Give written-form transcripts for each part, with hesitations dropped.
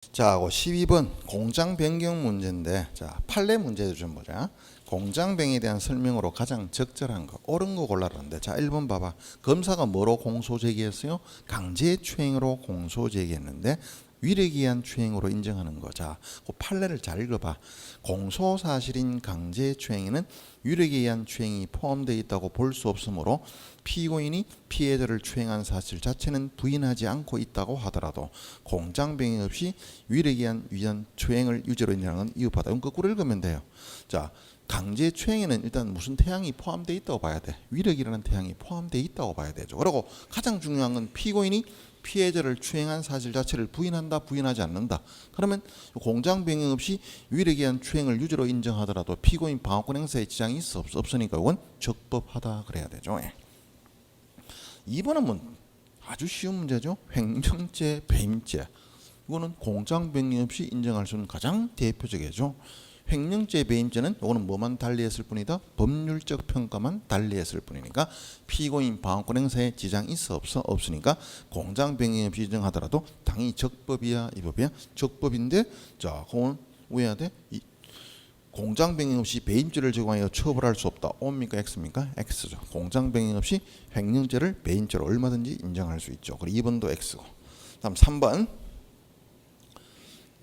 자, 12번 공장 변경 문제인데, 자, 판례 문제도 좀 보자. 공장 변경에 대한 설명으로 가장 적절한 거, 옳은 거 골라라는데, 자, 1번 봐봐. 검사가 뭐로 공소 제기했어요? 강제추행으로 공소 제기했는데 위력에 의한 추행으로 인정하는 거. 자, 그 판례를 잘 읽어봐. 공소 사실인 강제추행에는 위력에 의한 추행이 포함되어 있다고 볼 수 없으므로 피고인이 피해자를 추행한 사실 자체는 부인하지 않고 있다고 하더라도 공장 변경 없이 위력에 의한 추행을 유죄로 인정하는 이유받아. 이건 거꾸로 읽으면 돼요. 자, 강제 추행에는 일단 무슨 태양이 포함되어 있다고 봐야 돼. 위력이라는 태양이 포함되어 있다고 봐야 되죠. 그리고 가장 중요한 건 피고인이 피해자를 추행한 사실 자체를 부인한다, 부인하지 않는다. 그러면 공장 변경 없이 위력에 의한 추행을 유죄로 인정하더라도 피고인 방어권 행사에 지장이 있어 없으니까 이건 적법하다 그래야 되죠. 2번은 뭐 아주 쉬운 문제죠. 횡령죄, 배임죄. 이거는 공장 변경 없이 인정할 수 있는 가장 대표적이죠. 횡령죄, 배임죄는 이거는 뭐만 달리했을 뿐이다. 법률적 평가만 달리했을 뿐이니까 피고인 방어권 행사에 지장이 있어 없으니까 공장 변경 없이 인정하더라도 당연히 적법이야, 위법이야? 적법인데, 자, 그건 왜 해야 돼? 공장 변경 없이 배임죄를 적용하여 처벌할 수 없다. O입니까? X입니까? X죠. 공장 변경 없이 횡령죄를 배임죄로 얼마든지 인정할 수 있죠. 그리고 2번도 X고. 다음 3번.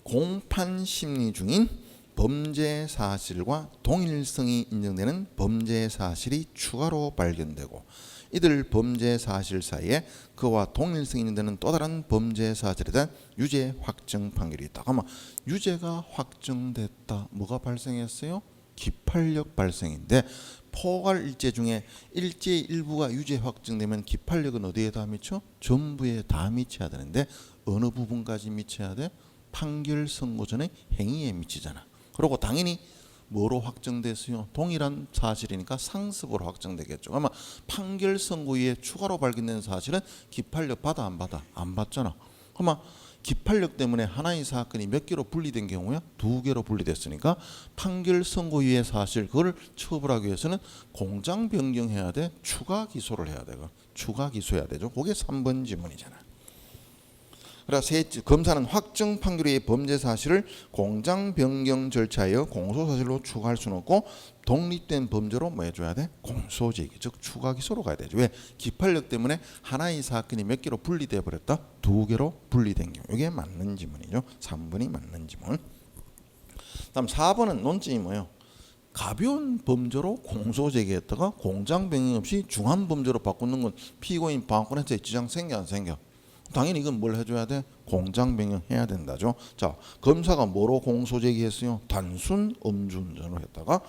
공판 심리 중인 범죄 사실과 동일성이 인정되는 범죄 사실이 추가로 발견되고 이들 범죄 사실 사이에 그와 동일성이 인정되는 또 다른 범죄 사실에 대한 유죄 확정 판결이 있다. 그러면 유죄가 확정됐다. 뭐가 발생했어요? 기판력 발생인데 포괄 일죄 중에 일죄 일부가 유죄 확정되면 기판력은 어디에 다 미쳐? 전부에 다 미쳐야 되는데 어느 부분까지 미쳐야 돼? 판결 선고 전에 행위에 미치잖아. 그리고 당연히 뭐로 확정됐어요? 동일한 사실이니까 상습으로 확정되겠죠. 아마 판결 선고 이후에 추가로 발견된 사실은 기판력 받아 안 받아? 안 받잖아. 그러면 기판력 때문에 하나의 사건이 몇 개로 분리된 경우야? 2개로 분리됐으니까 판결 선고 이후의 사실 그걸 처벌하기 위해서는 공장 변경해야 돼? 추가 기소를 해야 돼? 추가 기소해야 되죠. 그게 3번 지문이잖아. 그래서 검사는 확정 판결의 범죄 사실을 공장 변경 절차에 공소 사실로 추가할 수는 없고 독립된 범죄로 뭐 해줘야 돼? 공소 제기, 즉 추가 기소로 가야 되죠. 왜? 기판력 때문에 하나의 사건이 몇 개로 분리돼 버렸다? 2개로 분리된 경우. 이게 맞는 지문이죠. 3번이 맞는 지문. 다음 4번은 논점이 뭐예요? 가벼운 범죄로 공소 제기했다가 공장 변경 없이 중한 범죄로 바꾸는 건 피고인 방어권에서 지장 생겨 안 생겨? 당연히 이건 뭘 해줘야 돼? 공장 변경해야 된다죠. 자, 검사가 뭐로 공소 제기했어요? 단순 음주운전을 했다가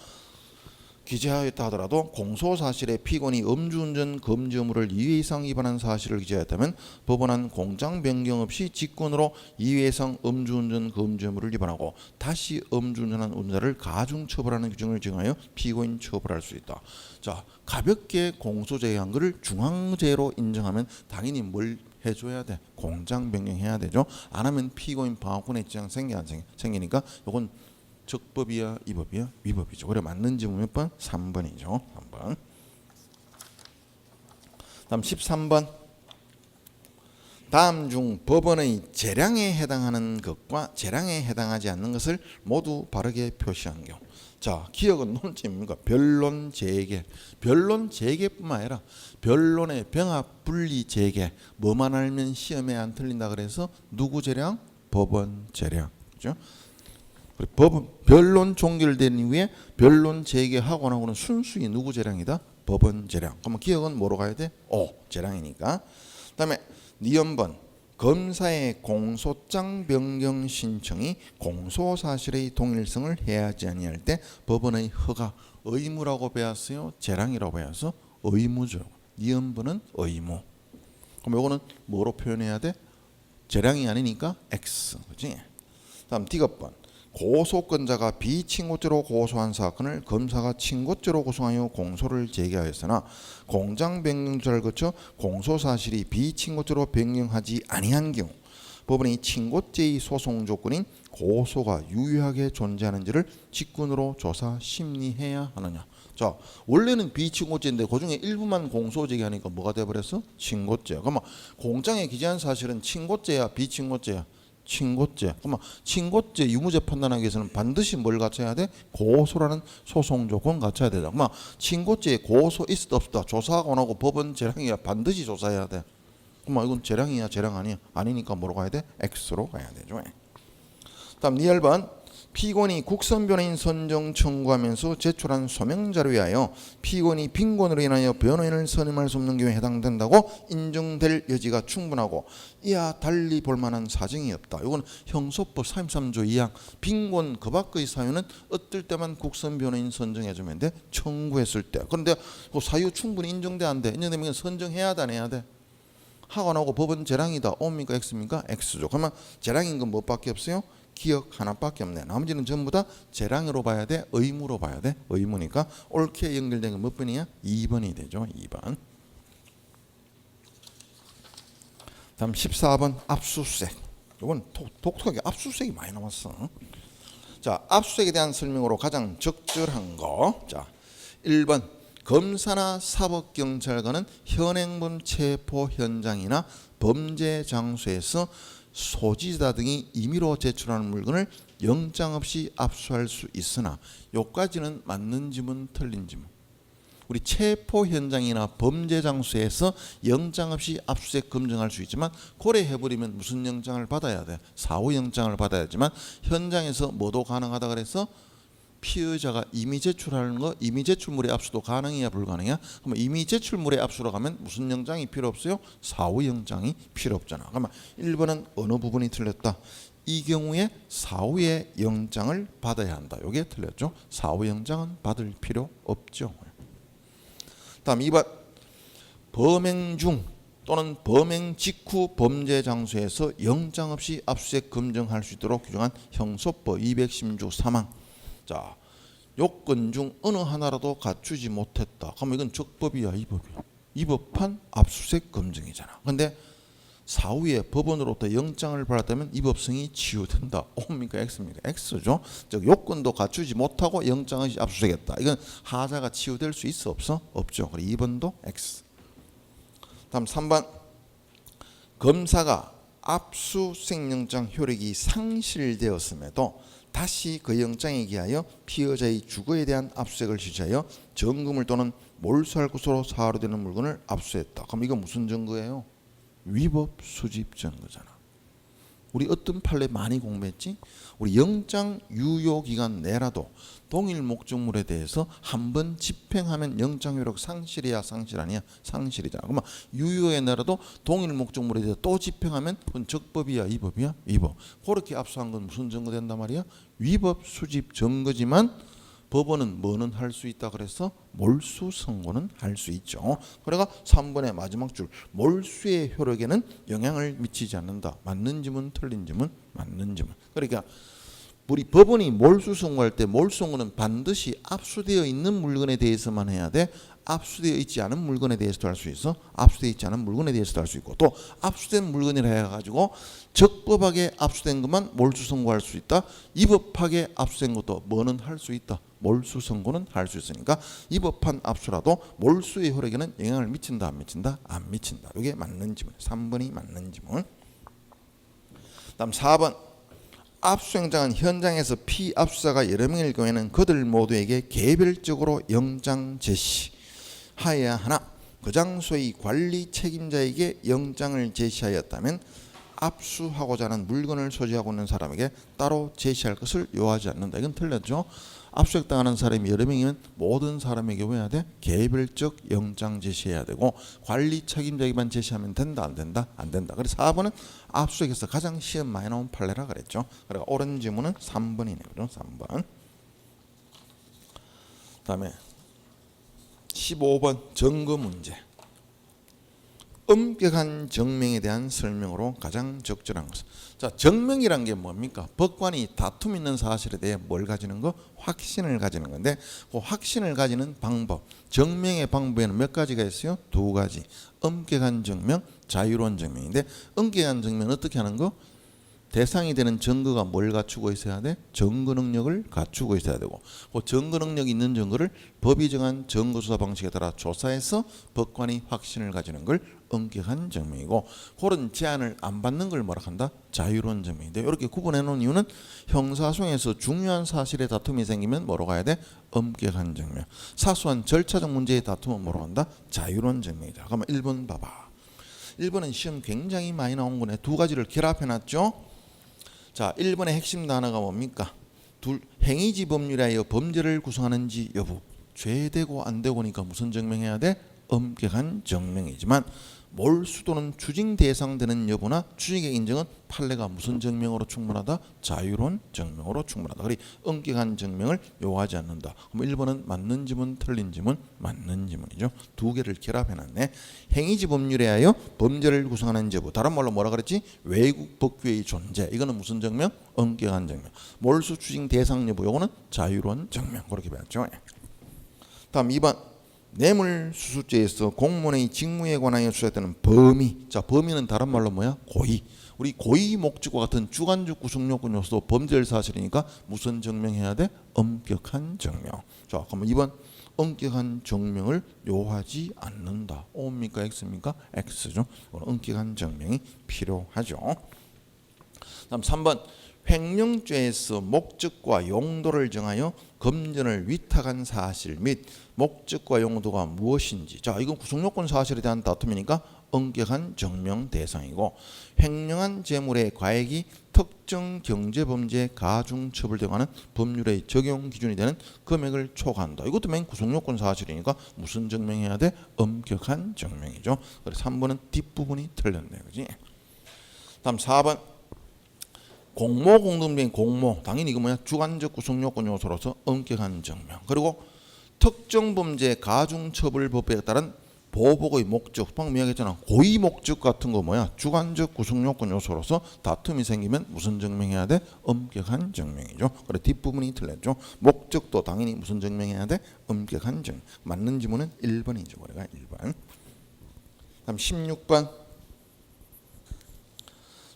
기재하였다 하더라도 공소 사실에 피고인이 음주운전 금지 의무를 2회 이상 위반한 사실을 기재하였다면 법원은 공장 변경 없이 직권으로 2회 이상 음주운전 금지 의무를 위반하고 다시 음주운전한 운전자를 가중 처벌하는 규정을 정하여 피고인 처벌할 수 있다. 자, 가볍게 공소 제기한 것을 중앙죄로 인정하면 당연히 뭘 해줘야 돼? 공장 변경해야 되죠. 안 하면 피고인 방어권에 지장 생기니까 이건 적법이야, 위법이야? 위법이죠. 그래 맞는 지문 몇 번? 3번이죠. 3번. 다음 13번. 다음 중 법원의 재량에 해당하는 것과 재량에 해당하지 않는 것을 모두 바르게 표시한 경우. 자, 기억은 논점입니까? 변론 재개. 변론 재개뿐만 아니라 변론의 병합 분리 재개. 뭐만 알면 시험에 안 틀린다 그래서 누구 재량? 법원 재량. 그죠? 법원 변론 종결된 이후에 변론 재개하고 나고는 순수히 누구 재량이다? 법원 재량. 그러면 기억은 뭐로 가야 돼? 재량이니까. 그다음에 니은번 검사의 공소장 변경 신청이 공소 사실의 동일성을 해하지 아니할 때 법원의 허가 의무라고 배웠어요. 재량이라고 배워서 의무죠. 니은번은 의무. 그럼 이거는 뭐로 표현해야 돼? 재량이 아니니까 X. 그렇지? 다음 D번 고소권자가 비친고죄로 고소한 사건을 검사가 친고죄로 고소하여 공소를 제기하였으나 공장 변경조사를 거쳐 공소사실이 비친고죄로 변경하지 아니한 경우 법원이 친고죄의 소송 조건인 고소가 유효하게 존재하는지를 직권으로 조사 심리해야 하느냐. 자, 원래는 비친고죄인데 그중에 일부만 공소 제기하니까 뭐가 돼버렸어? 친고죄. 그러면 공장에 기재한 사실은 친고죄야, 비친고죄야? 친고죄. 그러면 친고죄 유무죄 판단하기 위해서는 반드시 뭘 갖춰야 돼? 고소라는 소송 조건 갖춰야 되다. 그러면 친고죄에 고소 있었다 없었다 조사하고 나고 법원 재량이야 반드시 조사해야 돼. 그러면 이건 재량이야 재량 아니야? 아니니까 뭐로 가야 돼? X로 가야 되죠. 다음 니 1번 피고인이 국선 변호인 선정 청구하면서 제출한 소명 자료에 하여 피고인이 빈곤으로 인하여 변호인을 선임할 수 없는 경우에 해당된다고 인정될 여지가 충분하고 이와 달리 볼 만한 사정이 없다. 이건 형소법 323조 2항 빈곤 그 밖의 사유는 어떨 때만 국선 변호인 선정해주면 돼. 청구했을 때. 그런데 그 사유 충분히 인정돼 안 돼? 인정되면 선정해야 돼 안 해야 돼? 하고 나고 법원 재량이다. O입니까 X입니까? X죠. 그러면 재량인 건 뭐밖에 없어요? 기억 하나밖에 없네. 나머지는 전부 다 재량으로 봐야 돼? 의무로 봐야 돼? 의무니까 옳게 연결된 건 몇 번이야? 2번이 되죠. 2번. 다음 14번 압수수색. 이건 독특하게 압수수색이 많이 나왔어. 자, 압수수색에 대한 설명으로 가장 적절한 거. 자, 1번 검사나 사법경찰관은 현행범 체포 현장이나 범죄 장소에서 소지자 등이 임의로 제출하는 물건을 영장 없이 압수할 수 있으나 요까지는 맞는 지문 틀린 지문. 우리 체포 현장이나 범죄 장소에서 영장 없이 압수수색 검증할 수 있지만 고려해버리면 무슨 영장을 받아야 돼? 사후 영장을 받아야지만 현장에서 뭐도 가능하다 그래서 피의자가 이미 제출하는 거 이미 제출물의 압수도 가능해야 불가능해야? 그러면 이미 제출물의 압수로 가면 무슨 영장이 필요 없어요? 사후 영장이 필요 없잖아. 그러면 1번은 어느 부분이 틀렸다? 이 경우에 사후에 영장을 받아야 한다. 이게 틀렸죠. 사후 영장은 받을 필요 없죠. 다음 2번 범행 중 또는 범행 직후 범죄 장소에서 영장 없이 압수수색 검증할 수 있도록 규정한 형소법 210조 3항. 자, 요건 중 어느 하나라도 갖추지 못했다. 그러면 이건 적법이야, 위법이야? 위법한 압수수색 검증이잖아. 근데 사후에 법원으로부터 영장을 받았다면 위법성이 치유된다. O입니까 X입니까? X죠. 즉 요건도 갖추지 못하고 영장을 압수수색했다. 이건 하자가 치유될 수 있어 없어? 없죠. 그리고 2번도 X. 다음 3번 검사가 압수수색영장 효력이 상실되었음에도 다시 그 영장에 기하여 피의자의 주거에 대한 압수수색을 실시하여 정금을 또는 몰수할 것으로 사유로 되는 물건을 압수했다. 그럼 이거 무슨 증거예요? 위법 수집 증거잖아. 우리 어떤 판례 많이 공부했지? 우리 영장 유효 기간 내라도 동일 목적물에 대해서 한 번 집행하면 영장 효력 상실이야 상실 아니야? 상실이잖아. 그러면 유효에 내라도 동일 목적물에 대해서 또 집행하면 그건 적법이야 위법이야? 위법. 그렇게 압수한 건 무슨 증거 된단 말이야? 위법 수집 증거지만 법원은 뭐는 할 수 있다 그래서 몰수 선고는 할 수 있죠. 그래가 3번의 마지막 줄 몰수의 효력에는 영향을 미치지 않는다. 맞는 지문 틀린 지문 맞는 지문. 그러니까 우리 법원이 몰수 선고할 때 몰수 선고는 반드시 압수되어 있는 물건에 대해서만 해야 돼. 압수되어 있지 않은 물건에 대해서도 할 수 있어. 압수되어 있지 않은 물건에 대해서도 할 수 있고 또 압수된 물건이라 해가지고 적법하게 압수된 것만 몰수 선고할 수 있다. 위법하게 압수된 것도 뭐는 할 수 있다. 몰수 선고는 할 수 있으니까 위법한 압수라도 몰수의 효력에는 영향을 미친다 안 미친다? 안 미친다. 이게 맞는 지문. 3번이 맞는 지문. 다음 4번 압수영장은 현장에서 피압수자가 여러 명일 경우에는 그들 모두에게 개별적으로 영장 제시하여야 하나 그 장소의 관리 책임자에게 영장을 제시하였다면 압수하고자 하는 물건을 소지하고 있는 사람에게 따로 제시할 것을 요하지 않는다. 이건 틀렸죠. 압수수색당하는 사람이 여러 명이면 모든 사람에게 뭐 해야 돼? 개별적 영장 제시해야 되고 관리 책임자에게만 제시하면 된다 안 된다? 안 된다. 그래서 4번은 압수수색에서 가장 시험 많이 나온 판례라 그랬죠. 그리고 옳은 지문은 3번이네요. 3번. 다음에 15번 증거 문제. 엄격한 정명에 대한 설명으로 가장 적절한 것은 자 정명이란 게 뭡니까? 법관이 다툼 있는 사실에 대해 뭘 가지는 거? 확신을 가지는 건데 그 확신을 가지는 방법 정명의 방법에는 몇 가지가 있어요? 두 가지 엄격한 정명, 자유로운 정명인데 엄격한 정명은 어떻게 하는 거? 대상이 되는 증거가 뭘 갖추고 있어야 돼? 증거 능력을 갖추고 있어야 되고, 그 증거 능력이 있는 증거를 법이 정한 증거 조사 방식에 따라 조사해서 법관이 확신을 가지는 걸 엄격한 증명이고, 그런 제한을 안 받는 걸 뭐라 한다? 자유로운 증명인데, 이렇게 구분해 놓은 이유는 형사소송에서 중요한 사실의 다툼이 생기면 뭐로 가야 돼? 엄격한 증명. 사소한 절차적 문제의 다툼은 뭐로 간다? 자유로운 증명이다. 그러면 1번 봐봐. 1번은 시험 굉장히 많이 나온 거네. 두 가지를 결합해 놨죠. 자, 1번의 핵심 단어가 뭡니까? 행위지 법률에 하여 범죄를 구성하는지 여부. 죄되고 안 되고니까 무슨 증명해야 돼? 엄격한 증명이지만 몰수 또는 추징 대상되는 여부나 추징의 인정은 판례가 무슨 증명으로 충분하다? 자유로운 증명으로 충분하다. 그리 엄격한 증명을 요하지 않는다. 그럼 1번은 맞는 지문, 틀린 지문, 맞는 지문이죠. 두 개를 결합해놨네. 행위지 법률에 하여 범죄를 구성하는 여부. 다른 말로 뭐라 그랬지? 외국 법규의 존재. 이거는 무슨 증명? 엄격한 증명. 몰수 추징 대상 여부. 요거는 자유로운 증명. 그렇게 배웠죠. 다음 2번. 뇌물수수죄에서 공무원의 직무에 관하여 수사했다는 범위. 자, 범위는 다른 말로 뭐야? 고의. 우리 고의 목적과 같은 주관적 구성요건 요소도 범죄 사실이니까 무슨 증명해야 돼? 엄격한 증명. 자, 그럼 2번 엄격한 증명을 요하지 않는다. O입니까? X입니까? X죠. 엄격한 증명이 필요하죠. 다음 3번. 횡령죄에서 목적과 용도를 정하여 금전을 위탁한 사실 및 목적과 용도가 무엇인지. 자, 이건 구성요건 사실에 대한 다툼이니까 엄격한 증명 대상이고, 횡령한 재물의 과액이 특정 경제범죄 가중처벌 등하는 법률의 적용 기준이 되는 금액을 초과한다. 이것도 맨 구성요건 사실이니까 무슨 증명해야 돼? 엄격한 증명이죠. 그래서 3번은 뒷부분이 틀렸네, 그지? 다음 4번. 공모 공동된 공모. 당연히 이거 뭐야? 주관적 구성요건 요소로서 엄격한 증명. 그리고 특정 범죄 가중처벌법에 따른 보복의 목적. 방금 이야기했잖아. 고의 목적 같은 거 뭐야? 주관적 구성요건 요소로서 다툼이 생기면 무슨 증명해야 돼? 엄격한 증명이죠. 그래 뒷부분이 틀렸죠. 목적도 당연히 무슨 증명해야 돼? 엄격한 증명. 맞는 지문은 1번이죠. 우리가 1번. 다음 16번.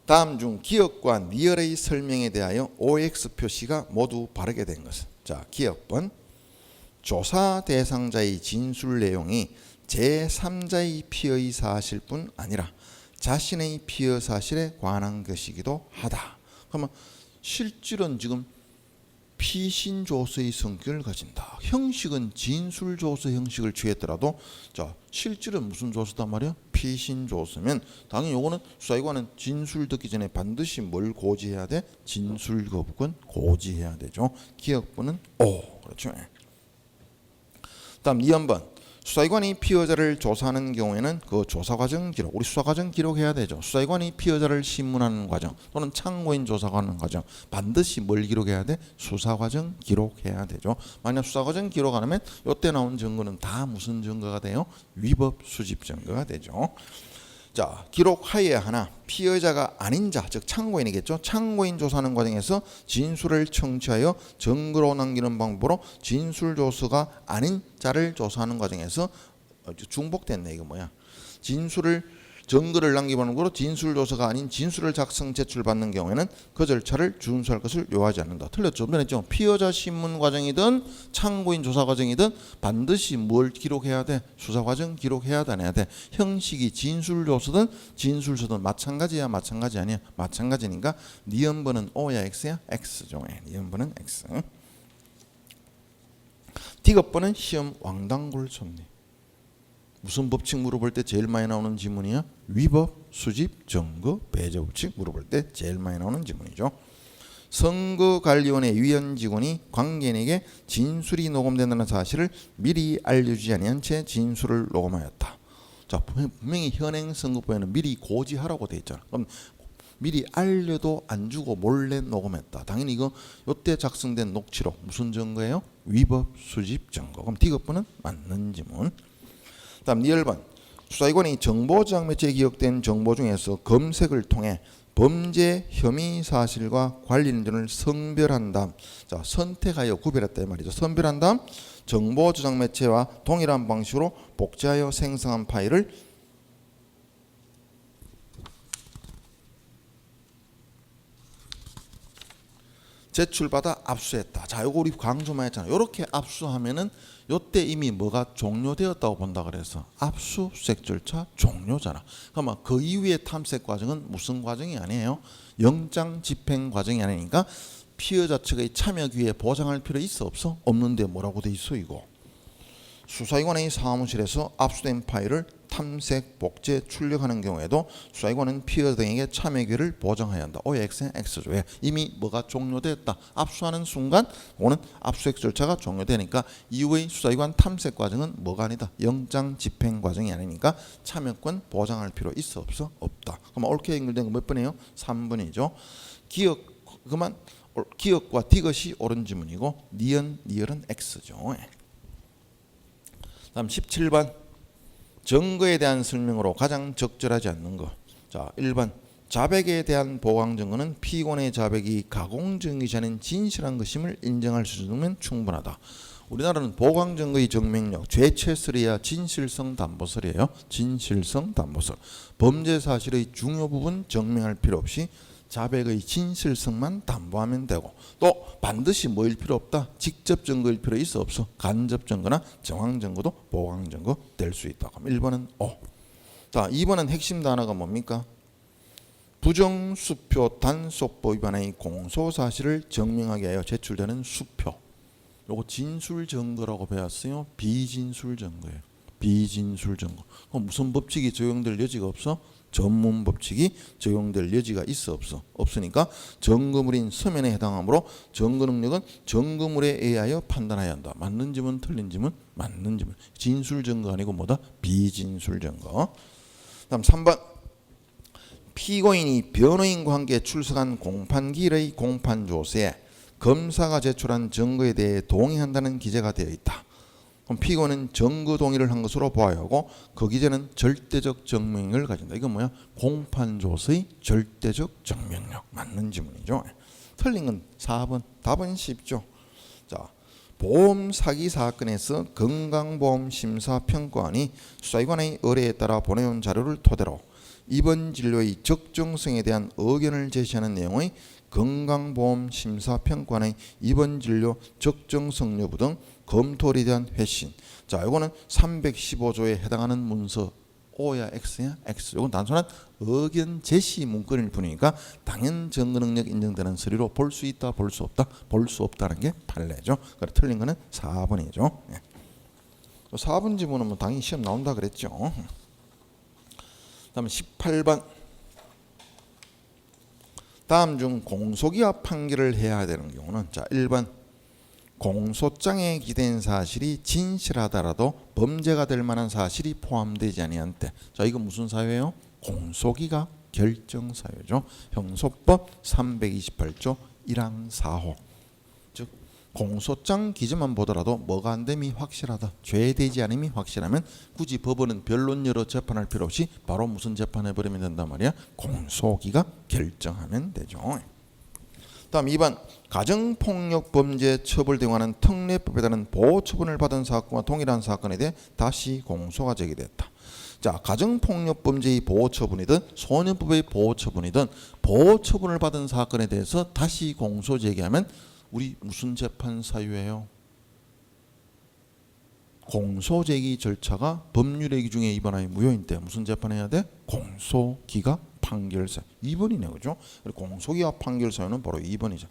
다음 중 기억과 니얼의 설명에 대하여 OX 표시가 모두 바르게 된 것은. 자, 기억번. 조사 대상자의 진술 내용이 제3자의 피의 사실뿐 아니라 자신의 피의 사실에 관한 것이기도 하다. 그러면 실질은 지금 피신조서의 성격을 가진다. 형식은 진술조서 형식을 취했더라도, 자, 실질은 무슨 조서단 말이야? 피신조서면 당연히 요거는 수사기관은 진술 듣기 전에 반드시 뭘 고지해야 돼? 진술 거부권 고지해야 되죠. 기억부는 O. 그렇죠. 다음 2번. 수사기관이 피의자를 조사하는 경우에는 그 조사 과정 기록, 우리 수사 과정 기록해야 되죠. 수사기관이 피의자를 신문하는 과정 또는 참고인 조사하는 과정 반드시 뭘 기록해야 돼? 수사 과정 기록해야 되죠. 만약 수사 과정 기록 안 하면 이때 나온 증거는 다 무슨 증거가 돼요? 위법 수집 증거가 되죠. 자, 기록하여야 하나 피의자가 아닌 자, 즉 참고인이겠죠. 참고인 조사하는 과정에서 진술을 청취하여 증거로 남기는 방법으로 진술조서가 아닌 자를 조사하는 과정에서 중복됐네. 이거 뭐야? 증거를 남기는 거로 진술조서가 아닌 진술을 작성 제출받는 경우에는 그 절차를 준수할 것을 요하지 않는다. 틀렸죠? 변했죠? 피의자 신문 과정이든 참고인 조사 과정이든 반드시 뭘 기록해야 돼? 수사 과정 기록해야 돼, 안 해야 돼? 형식이 진술조서든 진술서든 마찬가지야, 마찬가지 아니야? 마찬가지니까 니은번은 O야, X야? X죠. 니은번은 X. D급번은 시험 왕당골 섭리. 무슨 법칙 물어볼 때 제일 많이 나오는 지문이야? 위법, 수집, 증거, 배제 법칙 물어볼 때 제일 많이 나오는 지문이죠. 선거관리원의 위원 직원이 관계인에게 진술이 녹음된다는 사실을 미리 알려주지 아니한 채 진술을 녹음하였다. 자, 분명히 현행 선거법에는 미리 고지하라고 돼 있잖아. 그럼 미리 알려도 안 주고 몰래 녹음했다. 당연히 이거 이때 작성된 녹취록 무슨 증거예요? 위법, 수집, 증거. 그럼 D급번은 맞는 지문. 다음 니얼번. 수사기관이 정보저장 매체에 기록된 정보 중에서 검색을 통해 범죄 혐의 사실과 관련 인을 선별한 다음, 자, 선택하여 구별했다 이 말이죠. 선별한 다음 정보저장 매체와 동일한 방식으로 복제하여 생성한 파일을 제출받아 압수했다. 자, 요거 우리 강조만 했잖아요. 요렇게 압수하면은 요때 이미 뭐가 종료되었다고 본다 그래서 압수수색 절차 종료잖아. 그러면 그 이후의 탐색 과정은 무슨 과정이 아니에요? 영장 집행 과정이 아니니까 피의자 측의 참여 기회에 보장할 필요 있어 없어? 없는데 뭐라고 돼 있어 이거? 수사기관의 사무실에서 압수된 파일을 탐색, 복제, 출력하는 경우에도 수사기관은 피의자 등에게 참여 기회를 보장해야 한다. OX는 X죠. 왜? 이미 뭐가 종료됐다. 압수하는 순간 오는 압수수색 절차가 종료되니까 이후의 수사기관 탐색 과정은 뭐가 아니다. 영장 집행 과정이 아니니까 참여권 보장할 필요 있어 없어? 없다. 그럼 옳게 연결된 거 몇 번이에요? 3번이죠. 기억과 디귿이 옳은 지문이고 니은은 X죠. 다음 17번 증거에 대한 설명으로 가장 적절하지 않는 거. 자, 1번 자백에 대한 보강 증거는 피고인의 자백이 가공 증거이지 않은 진실한 것임을 인정할 수 있으면 충분하다. 우리나라는 보강 증거의 증명력 죄체설이야 진실성 담보설이에요. 진실성 담보설. 범죄 사실의 중요 부분 증명할 필요 없이 자백의 진실성만 담보하면 되고 또 반드시 뭐일 필요 없다. 직접 증거일 필요 있어 없어. 간접 증거나 정황 증거도 보강 증거 될 수 있다. 그럼 1번은 O. 자, 2번은 핵심 단어가 뭡니까? 부정수표 단속법 위반의 공소사실을 증명하게 하여 제출되는 수표. 요거 진술 증거라고 배웠어요. 비진술 증거예요. 비진술 증거. 그럼 무슨 법칙이 적용될 여지가 없어? 전문 법칙이 적용될 여지가 있어 없어? 없으니까 증거물인 서면에 해당하므로 증거 능력은 증거물에 의하여 판단해야 한다. 맞는 지문 틀린 지문 맞는 지문. 진술 증거 아니고 뭐다? 비진술 증거. 다음 3번 피고인이 변호인과 함께 출석한 공판기일의 공판조서에 검사가 제출한 증거에 대해 동의한다는 기재가 되어 있다. 그럼 피고는 증거 동의를 한 것으로 보아야 하고 그 기재는 절대적 증명력을 가진다. 이건 뭐야? 공판조서의 절대적 증명력. 맞는 지문이죠. 틀린 건 4번. 답은 쉽죠. 자, 보험 사기 사건에서 건강보험심사평가원이 수사기관의 의뢰에 따라 보내온 자료를 토대로 입원 진료의 적정성에 대한 의견을 제시하는 내용의 건강보험심사평가원의 입원 진료 적정성 여부 등 검토에 대한 회신. 자, 이거는 315조에 해당하는 문서. O야 X야? X. 이건 단순한 의견 제시 문건일 뿐이니까 당연 증거 능력 인정되는 서류로 볼 수 있다, 볼 수 없다. 볼 수 없다는 게 판례죠. 그래 틀린 거는 4번이죠. 4번 지문은 뭐 당연히 시험 나온다 그랬죠. 다음 18번. 다음 중 공소기합 판결을 해야 되는 경우는 자 1번 공소장에 기댄 사실이 진실하더라도 범죄가 될 만한 사실이 포함되지 아니한 때. 자, 이거 무슨 사유예요? 공소기각 결정 사유죠. 형소법 328조 1항 4호. 즉 공소장 기재만 보더라도 뭐가 안 됨이 확실하다. 죄되지 않음이 확실하면 굳이 법원은 변론여러 재판할 필요 없이 바로 무슨 재판해버리면 된단 말이야? 공소기각 결정하면 되죠. 다음 2번 가정폭력범죄 처벌 등하는 특례법에 따른 보호처분을 받은 사건과 동일한 사건에 대해 다시 공소가 제기됐다. 자, 가정폭력범죄의 보호처분이든 소년법의 보호처분이든 보호처분을 받은 사건에 대해서 다시 공소 제기하면 우리 무슨 재판 사유예요? 공소제기 절차가 법률의 기준에 위반하여 무효인 때 무슨 재판해야 돼? 공소기각 판결사. 2번이네, 그죠? 공소기각 판결사유는 바로 2번이죠.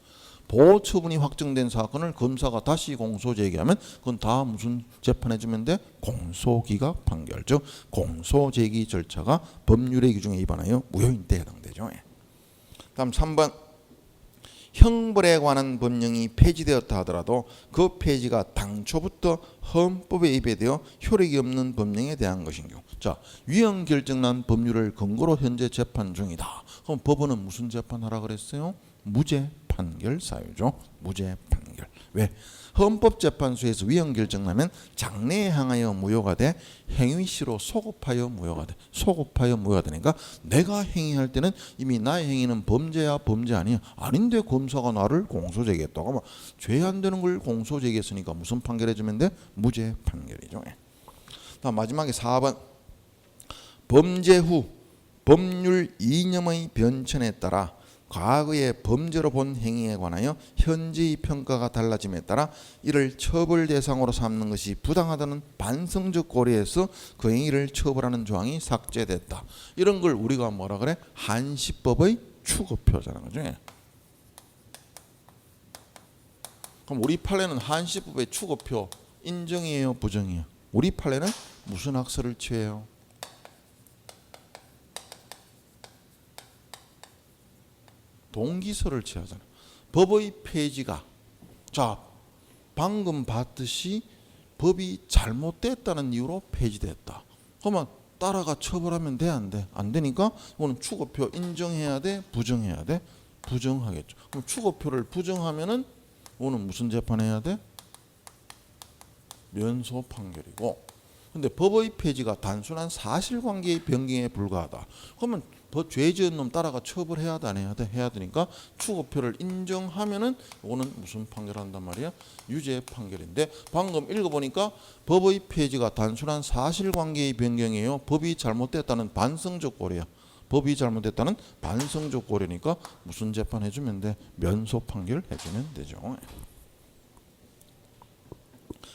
보호처분이 확정된 사건을 검사가 다시 공소제기하면 그건 다 무슨 재판해주면 돼? 공소기각 판결. 즉 공소제기 절차가 법률의 기준에 위반하여 무효인 때 해당되죠. 다음 3번 형벌에 관한 법령이 폐지되었다 하더라도 그 폐지가 당초부터 헌법에 위배되어 효력이 없는 법령에 대한 것인 경우. 자, 위헌 결정난 법률을 근거로 현재 재판 중이다. 그럼 법원은 무슨 재판하라 그랬어요? 무죄 판결 사유죠. 무죄 판결. 왜? 헌법재판소에서 위헌 결정나면 장래에 향하여 무효가 돼. 행위시로 소급하여 무효가 돼. 소급하여 무효가 되니까 내가 행위할 때는 이미 나의 행위는 범죄야 범죄 아니야. 아닌데 검사가 나를 공소제기했다고 하면 죄 안 되는 걸 공소제기했으니까 무슨 판결해주면 돼? 무죄 판결이죠. 다음 마지막에 4번 범죄 후 법률 이념의 변천에 따라 과거의 범죄로 본 행위에 관하여 현재의 평가가 달라짐에 따라 이를 처벌 대상으로 삼는 것이 부당하다는 반성적 고려에서 그 행위를 처벌하는 조항이 삭제됐다. 이런 걸 우리가 뭐라 그래? 한시법의 추구표잖아, 그죠? 그럼 우리 판례는 한시법의 추구표 인정이에요, 부정이에요? 우리 판례는 무슨 학설을 취해요? 동기설을 취하잖아요. 법의 폐지가 자 방금 봤듯이 법이 잘못됐다는 이유로 폐지됐다. 그러면 따라가 처벌하면 돼, 안 돼? 안 되니까 이거는 추구표 인정해야 돼, 부정해야 돼? 부정하겠죠. 그럼 추구표를 부정하면은 이거는 무슨 재판해야 돼? 면소 판결이고. 근데 법의 폐지가 단순한 사실관계의 변경에 불과하다. 그러면 죄 지은 놈 따라가 처벌해야 돼, 안 해야 돼? 해야 되니까 추구표를 인정하면은 이거는 무슨 판결한단 말이야? 유죄 판결인데 방금 읽어보니까 법의 폐지가 단순한 사실관계의 변경이에요. 법이 잘못됐다는 반성적 고려야. 법이 잘못됐다는 반성적 고려니까 무슨 재판 해주면 돼? 면소 판결 해주면 되죠.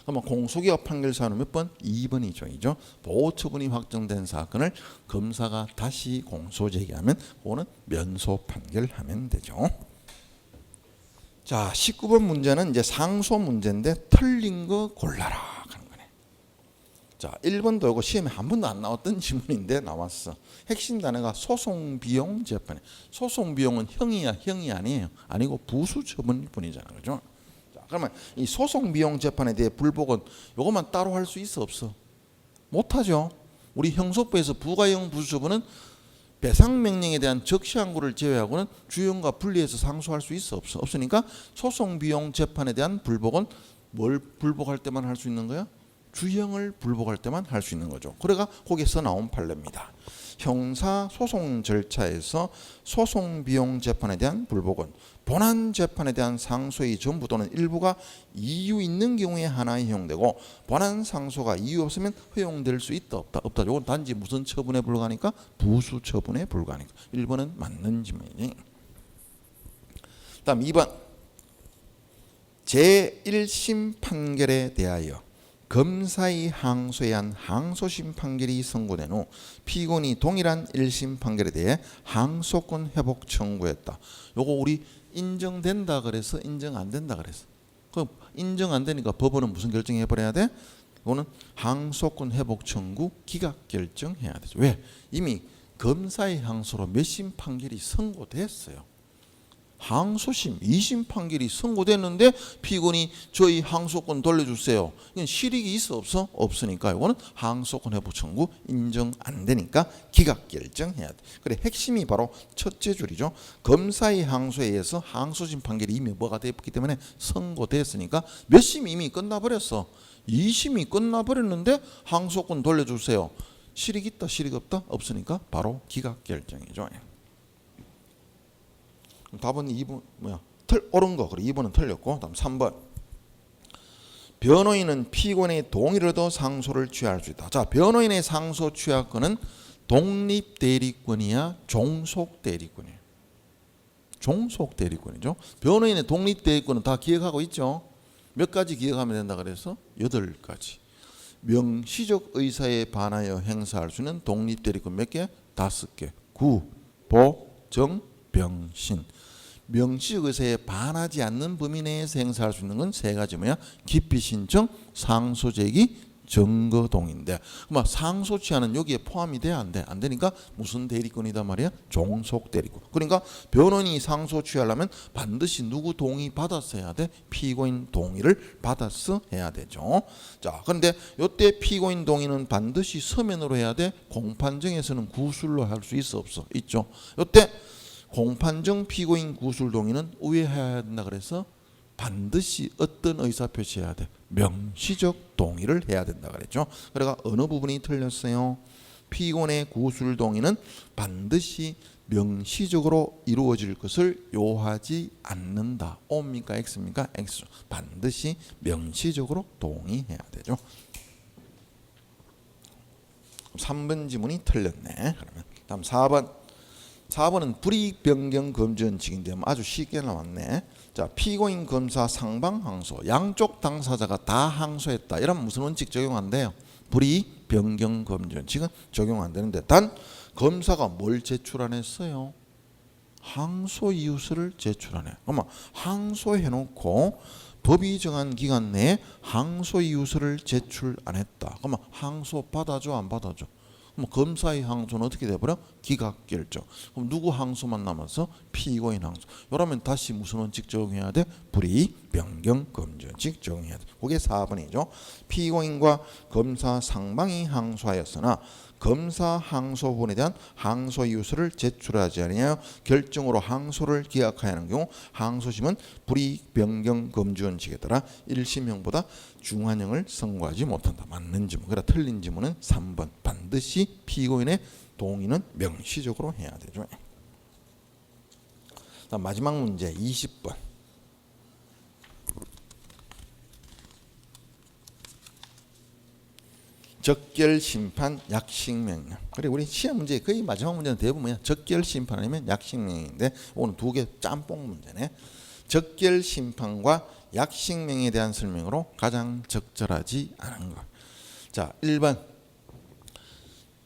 그러면 공소기각 판결 사유는 몇 번? 2번이죠. 보호 처분이 확정된 사건을 검사가 다시 공소 제기하면 그거는 면소 판결하면 되죠. 자, 19번 문제는 이제 상소 문제인데 틀린 거 골라라 하는 거네. 자, 1번도 이거 시험에 한 번도 안 나왔던 지문인데 나왔어. 핵심 단어가 소송 비용 재판에. 소송 비용은 형이야, 형이 아니에요. 아니고 부수 처분뿐이잖아, 그죠? 그러면 이 소송 비용 재판에 대해 불복은 이것만 따로 할 수 있어, 없어? 못하죠. 우리 형소법에서 부가형 부수처분은 배상 명령에 대한 적시 항구를 제외하고는 주형과 분리해서 상소할 수 있어, 없어? 없으니까 소송 비용 재판에 대한 불복은 뭘 불복할 때만 할 수 있는 거야? 주형을 불복할 때만 할 수 있는 거죠. 그래가 거기서 나온 판례입니다. 형사 소송 절차에서 소송 비용 재판에 대한 불복은 본안 재판에 대한 상소의 전부 또는 일부가 이유 있는 경우에 하나에 허용되고 본안 상소가 이유 없으면 허용될 수 있다, 없다? 없다. 이건 단지 무슨 처분에 불과하니까? 부수 처분에 불과하니까. 1번은 맞는 질문이지. 다음 2번 제1심 판결에 대하여 검사의 항소에 한 항소심 판결이 선고된 후 피고인이 동일한 1심 판결에 대해 항소권 회복 청구했다. 요거 우리 인정된다 그래서 인정 안 된다 그랬어. 그럼 인정 안 되니까 법원은 무슨 결정해 버려야 돼? 이거는 항소권 회복 청구 기각 결정해야 되죠. 왜? 이미 검사의 항소로 몇 심 판결이 선고됐어요. 항소심 2심 판결이 선고됐는데 피고인이 저희 항소권 돌려주세요. 이건 실익이 있어, 없어? 없으니까 이거는 항소권 회복 청구 인정 안 되니까 기각 결정해야 돼. 그래 핵심이 바로 첫째 줄이죠. 검사의 항소에 의해서 항소심 판결이 이미 뭐가 됐기 때문에 선고됐으니까 몇 심이 이미 끝나버렸어. 2심이 끝나버렸는데 항소권 돌려주세요. 실익 있다, 실익 없다? 없으니까 바로 기각 결정이죠. 답은 2번 옳은 거. 그래 2번은 틀렸고. 다음 3번 변호인은 피고인의 동의를 얻어 상소를 취할 수 있다. 자, 변호인의 상소 취하권은 독립대리권이야, 종속대리권이에요. 종속대리권이죠. 변호인의 독립대리권은 다 기억하고 있죠. 몇 가지 기억하면 된다 그래서 8가지. 명시적 의사에 반하여 행사할 수 있는 독립대리권 몇 개? 5개. 구, 보, 정, 병신. 명시적 의사에 반하지 않는 범위 내에서 행사할 수 있는 건 3가지 뭐야? 기피 신청, 상소 제기, 증거 동의인데, 상소 취하는 여기에 포함이 돼, 안 돼? 안 되니까 무슨 대리권이다 말이야? 종속 대리권. 그러니까 변호인이 상소 취하려면 반드시 누구 동의 받았어 해야 돼? 피고인 동의를 받았어 해야 되죠. 자, 그런데 이때 피고인 동의는 반드시 서면으로 해야 돼? 공판정에서는 구술로 할 수 있어, 없어? 있죠. 이때 공판정 피고인 구술 동의는 우회해야 된다 그래서 반드시 어떤 의사 표시해야 돼? 명시적 동의를 해야 된다 그랬죠. 그러니까 어느 부분이 틀렸어요? 피고인의 구술 동의는 반드시 명시적으로 이루어질 것을 요하지 않는다. O입니까? X입니까? X. 반드시 명시적으로 동의해야 되죠. 3번 지문이 틀렸네. 그러면 다음 4번 4번은 불이익 변경 금지원칙인데 아주 쉽게 나왔네. 자, 피고인 검사 상방 항소, 양쪽 당사자가 다 항소했다. 이러면 무슨 원칙 적용 안 돼요? 불이익 변경 금지 원칙은 적용 안 되는데 단 검사가 뭘 제출 안 했어요? 항소 이유서를 제출 안 해. 그러면 항소해 놓고 법이 정한 기간 내에 항소 이유서를 제출 안 했다. 그러면 항소 받아줘 안 받아줘? 그럼 검사의 항소는 어떻게 돼버려? 기각 결정. 그럼 누구 항소만 남아서? 피고인 항소. 이러면 다시 무슨 원칙 적용해야 돼? 불이익 변경 금지 원칙 적용해야 돼. 그게 4번이죠. 피고인과 검사 상방이 항소하였으나 검사 항소분에 대한 항소 이유서를 제출하지 아니하여 결정으로 항소를 기각하여 하는 경우 항소심은 불이익 변경 금지 원칙에 따라 1심형보다 중한형을 선고하지 못한다. 맞는 지문. 그러나 틀린 지문은 3번. 반드시 피고인의 동의는 명시적으로 해야 되죠. 마지막 문제 20번. 적결 심판 약식 명령. 그래 우리 시험 문제 거의 마지막 문제는 대부분이야. 적결 심판 아니면 약식 명령인데 오늘 두 개 짬뽕 문제네. 적결 심판과 약식 명령에 대한 설명으로 가장 적절하지 않은 것. 자, 1번.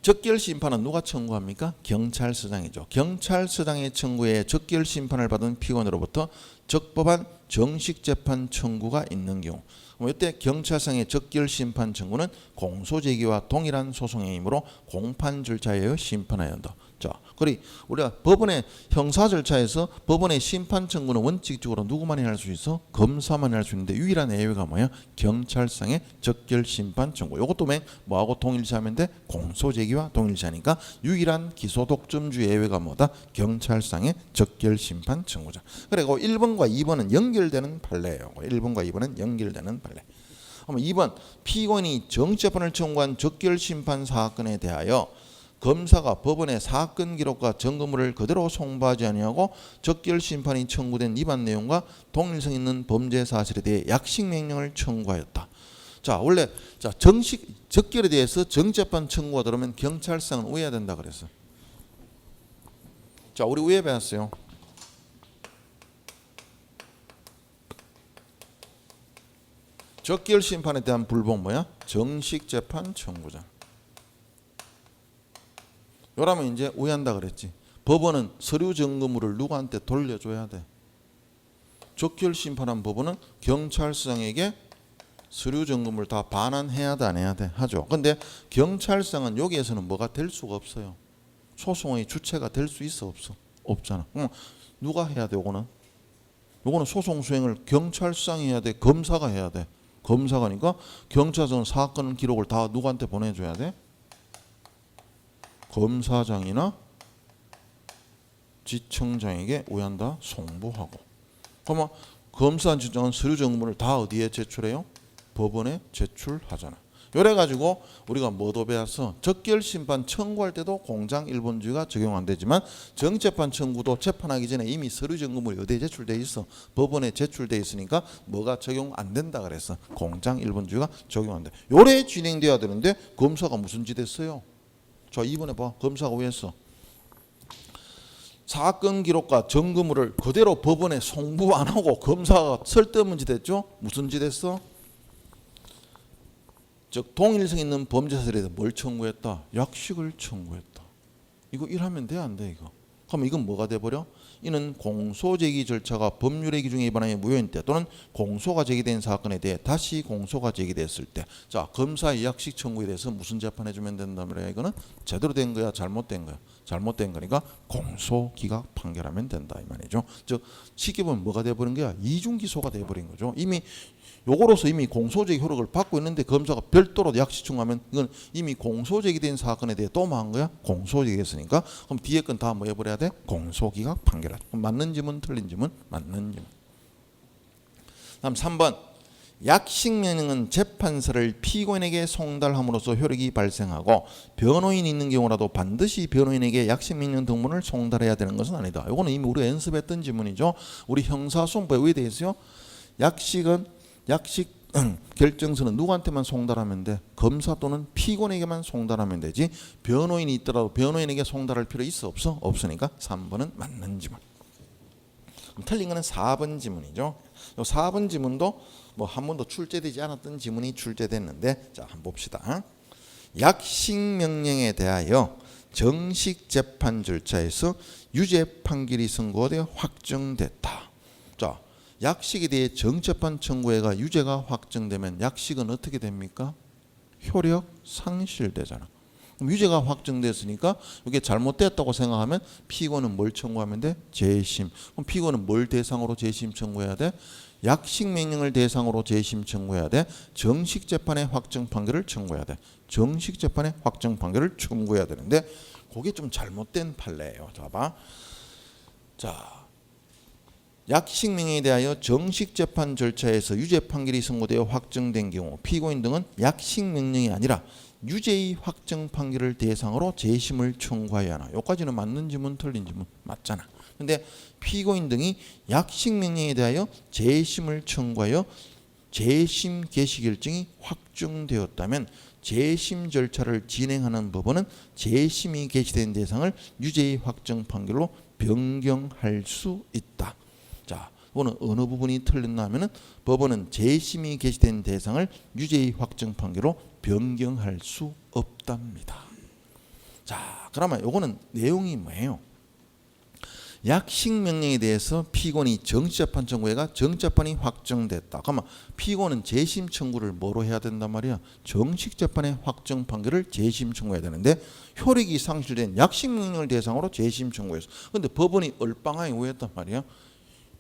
적결 심판은 누가 청구합니까? 경찰서장이죠. 경찰서장의 청구에 적결 심판을 받은 피고인으로부터 적법한 정식 재판 청구가 있는 경우, 이때 경찰상의 적결 심판 청구는 공소 제기와 동일한 소송행위이므로 공판 절차에 의해 심판해야 한다. 자, 그리 우리가 법원의 형사 절차에서 법원의 심판 청구는 원칙적으로 누구만이 할 수 있어? 검사만이 할 수 있는데 유일한 예외가 뭐야? 경찰상의 적결 심판 청구. 이것도 뭐하고 동일시하면 돼? 공소 제기와 동일시하니까 유일한 기소 독점주 예외가 뭐다? 경찰상의 적결 심판 청구자. 그리고 1번과 2번은 연결되는 판례예요. 1번과 2번은 연결되는 판례. 그럼 2번 피고인이 정치재판을 청구한 적결 심판 사건에 대하여 검사가 법원에 사건 기록과 증거물을 그대로 송부하지 아니하고 적결 심판이 청구된 위반 내용과 동일성 있는 범죄 사실에 대해 약식 명령을 청구하였다. 자, 원래 정식 적결에 대해서 정치재판 청구가 들어오면 경찰상은 우회해야 된다 그랬어. 자, 우리 우회 배웠어요. 적결 심판에 대한 불복 뭐야? 정식 재판 청구자. 요라면 이제 우회한다 그랬지. 법원은 서류 증거물을 누구한테 돌려줘야 돼. 적결 심판한 법원은 경찰서장에게 서류 증거물 다 반환해야 돼 안 해야 돼? 하죠. 근데 경찰서장은 여기에서는 뭐가 될 수가 없어요. 소송의 주체가 될 수 있어 없어? 없잖아. 누가 해야 돼? 요거는 소송 수행을 경찰서장이 해야 돼? 검사가 해야 돼? 검사가니까 경찰서는 사건 기록을 다 누구한테 보내줘야 돼? 검사장이나 지청장에게 우회한다 송부하고. 그러면 검사지청은 서류 정보를 다 어디에 제출해요? 법원에 제출하잖아. 요래 가지고 우리가 뭐도 배웠어? 적결 심판 청구할 때도 공장 일본주의가 적용 안 되지만 정재판 청구도 재판하기 전에 이미 서류 증거물이 어디에 제출돼 있어? 법원에 제출돼 있으니까 뭐가 적용 안 된다 그랬어. 공장 일본주의가 적용 안 돼. 요래 진행돼야 되는데 검사가 무슨 짓 했어요? 자, 이번에 봐. 검사가 왜 했어? 사건 기록과 증거물을 그대로 법원에 송부 안 하고 검사가 쓸데없는 짓 했죠? 무슨 짓 했어? 즉 동일성 있는 범죄 사실에 대해서 뭘 청구했다? 약식을 청구했다. 이거 일하면 돼 안 돼 이거? 그럼 이건 뭐가 돼버려? 이는 공소제기 절차가 법률의 기준에 위반하여 무효인 때 또는 공소가 제기된 사건에 대해 다시 공소가 제기됐을 때, 자 검사의 약식 청구에 대해서 무슨 재판해주면 된다면 이거는 제대로 된 거야 잘못된 거야? 잘못된 거니까 공소 기각 판결하면 된다 이 말이죠. 즉 쉽게 보면 뭐가 돼버린 거야? 이중기소가 돼버린 거죠. 이미 요거로서 이미 공소제기 효력을 받고 있는데 검사가 별도로 약식 청구하면 이건 이미 공소제기된 사건에 대해 또 뭐 한 거야? 공소제기했으니까 그럼 뒤에 건 다 뭐 해버려야 돼? 공소기각 판결하자. 그럼 맞는 지문 틀린 지문? 맞는 지문. 다음 3번 약식 명령은 재판서를 피고인에게 송달함으로써 효력이 발생하고 변호인이 있는 경우라도 반드시 변호인에게 약식 명령 등본을 송달해야 되는 것은 아니다. 이거는 이미 우리가 연습했던 지문이죠. 우리 형사소송법에 왜 돼 있어요? 약식 결정서는 누구한테만 송달하면 돼? 검사 또는 피고인에게만 송달하면 되지. 변호인이 있더라도 변호인에게 송달할 필요 있어 없어? 없으니까 3번은 맞는 지문. 틀린 거는 4번 지문이죠. 요 4번 지문도 뭐 한 번도 출제되지 않았던 지문이 출제됐는데, 자 한번 봅시다. 약식 명령에 대하여 정식 재판 절차에서 유죄 판결이 선고되어 확정됐다. 자, 약식에 대해 정재판 청구해가 유죄가 확정되면 약식은 어떻게 됩니까? 효력 상실되잖아. 그럼 유죄가 확정됐으니까 이게 잘못됐다고 생각하면 피고는 뭘 청구하면 돼? 재심. 그럼 피고는 뭘 대상으로 재심 청구해야 돼? 약식 명령을 대상으로 재심 청구해야 돼. 정식 재판의 확정 판결을 청구해야 돼. 정식 재판의 확정 판결을 청구해야 되는데 그게 좀 잘못된 판례예요. 자, 봐. 자, 약식 명령에 대하여 정식 재판 절차에서 유죄 판결이 선고되어 확정된 경우 피고인 등은 약식 명령이 아니라 유죄의 확정 판결을 대상으로 재심을 청구해야 하나. 여기까지는 맞는 지문 틀린 지문 맞잖아. 근데 피고인 등이 약식 명령에 대하여 재심을 청구하여 재심 개시 결정이 확정되었다면 재심 절차를 진행하는 법원은 재심이 개시된 대상을 유죄의 확정 판결로 변경할 수 있다. 자, 이거는 어느 부분이 틀렸나 하면은 법원은 재심이 개시된 대상을 유죄의 확정 판결로 변경할 수 없답니다. 자, 그러면 이거는 내용이 뭐예요? 약식 명령에 대해서 피고인이 정치재판 청구해가 정치재판이 확정됐다. 그러면 피고는 재심 청구를 뭐로 해야 된단 말이야? 정식재판의 확정 판결을 재심 청구해야 되는데 효력이 상실된 약식 명령을 대상으로 재심 청구했어. 그런데 법원이 얼빵하게 왜 했단 말이야?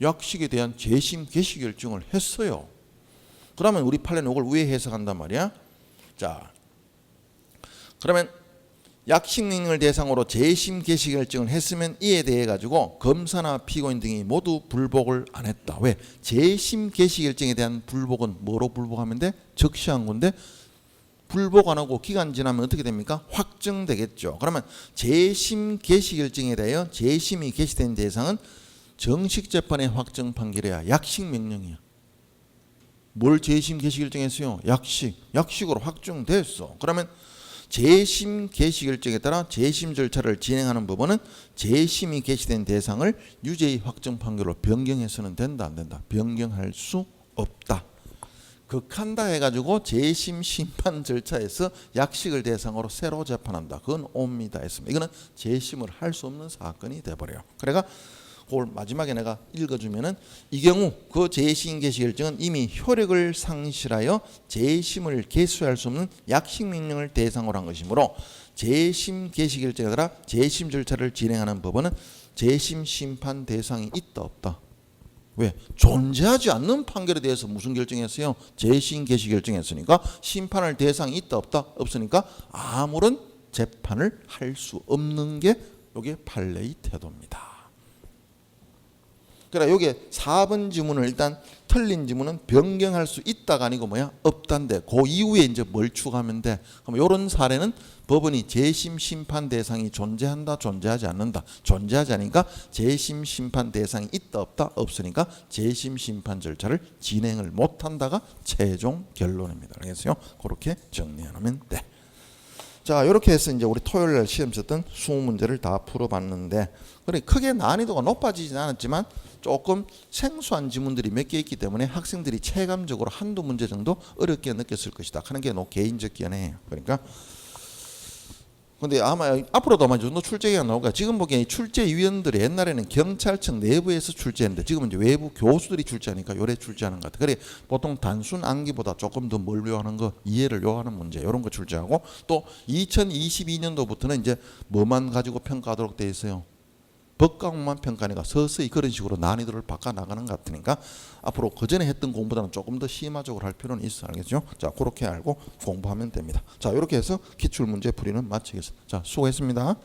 약식에 대한 재심 개시 결정을 했어요. 그러면 우리 판례는 이걸 왜 해석한단 말이야? 자, 그러면 약식 명령을 대상으로 재심 개시 결정을 했으면 이에 대해 가지고 검사나 피고인 등이 모두 불복을 안 했다. 왜? 재심 개시 결정에 대한 불복은 뭐로 불복하면 돼? 적시한 건데 불복 안 하고 기간 지나면 어떻게 됩니까? 확정되겠죠. 그러면 재심 개시 결정에 대하여 재심이 개시된 대상은 정식 재판의 확정 판결이야. 약식 명령이야. 뭘 재심 개시 결정했어요? 약식으로 확정됐어. 그러면 재심 개시 결정에 따라 재심 절차를 진행하는 법원은 재심이 개시된 대상을 유죄의 확정 판결로 변경해서는 된다 안 된다? 변경할 수 없다. 극한다 해가지고 재심 심판 절차에서 약식을 대상으로 새로 재판한다. 그건 옵니다 했습니다. 이거는 재심을 할 수 없는 사건이 돼버려요. 그래가 그걸 마지막에 내가 읽어주면은 이 경우 그 재심 개시 결정은 이미 효력을 상실하여 재심을 개수할 수 없는 약식 명령을 대상으로 한 것이므로 재심 개시 결정에 따라 재심 절차를 진행하는 법원은 재심 심판 대상이 있다 없다? 왜? 존재하지 않는 판결에 대해서 무슨 결정했어요? 재심 개시 결정했으니까 심판할 대상이 있다 없다? 없으니까 아무런 재판을 할 수 없는 게 이게 판례의 태도입니다. 그래, 여기 4번 지문을 일단 틀린 지문은 변경할 수 있다가 아니고 뭐야? 없단데. 그 이후에 이제 뭘 추가하면 돼? 그럼 이런 사례는 법원이 재심 심판 대상이 존재한다, 존재하지 않는다. 존재하지 않으니까 재심 심판 대상이 있다, 없다, 없으니까 재심 심판 절차를 진행을 못한다가 최종 결론입니다. 알겠어요? 그렇게 정리하면 돼. 자, 이렇게 해서 이제 우리 토요일 날 시험 쳤던 20문제를 다 풀어봤는데, 그래 크게 난이도가 높아지진 않았지만 조금 생소한 지문들이 몇 개 있기 때문에 학생들이 체감적으로 한두 문제 정도 어렵게 느꼈을 것이다 하는 게 내 개인적 견해예요. 그러니까 근데 아마 앞으로도 아마 이 정도 출제가 나올 거야. 지금 보기에 출제위원들이 옛날에는 경찰청 내부에서 출제했는데 지금은 이제 외부 교수들이 출제하니까 요래 출제하는 것 같아. 그래 보통 단순 암기보다 조금 더 뭘 요하는 거, 이해를 요하는 문제 이런 거 출제하고, 또 2022년도부터는 이제 뭐만 가지고 평가하도록 돼 있어요. 법과목만 평가하니까 서서히 그런 식으로 난이도를 바꿔 나가는 것 같으니까 앞으로 그전에 했던 공부보다는 조금 더 심화적으로 할 필요는 있어. 알겠죠? 자, 그렇게 알고 공부하면 됩니다. 자, 이렇게 해서 기출문제 풀이는 마치겠습니다. 자, 수고했습니다.